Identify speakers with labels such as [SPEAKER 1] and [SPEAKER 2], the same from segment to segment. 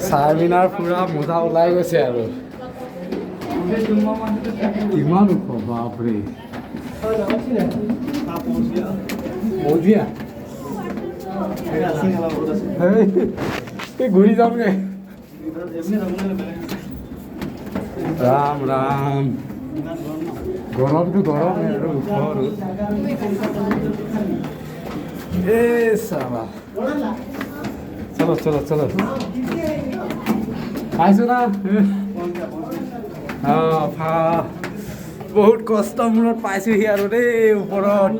[SPEAKER 1] চাৰমিনাৰ পুৰা মজা ওলাই গৈছে আৰু ইমান ওখ বাপৰে বঢ়িয়া ঘূৰি যামগে ৰাম ৰাম গৰমটো গৰম আৰু ওখ এ চাবা চলো চলো চলো পাইছো না বহুত কষ্ট মূৰত পাইছোহি আৰু দেই ওপৰত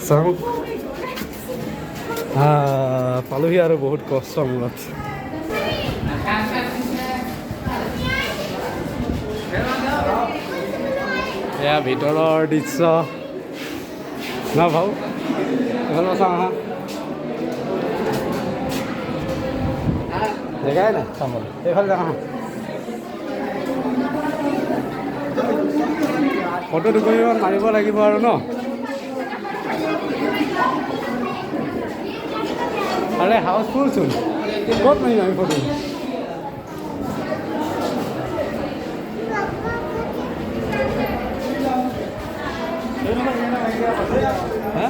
[SPEAKER 1] চাওঁ পালোহি আৰু বহুত কষ্ট মূৰত এয়া ভিতৰৰ দৃশ্য না ভাও এইফালে চাওঁ আহা জেগাই নাই চাবলৈ এইফালে যাওঁ আহা ফটো দুকপিমান মাৰিব লাগিব আৰু ন আৰে হাউচফুল চোন ক'ত মাৰিম আমি ফটো হা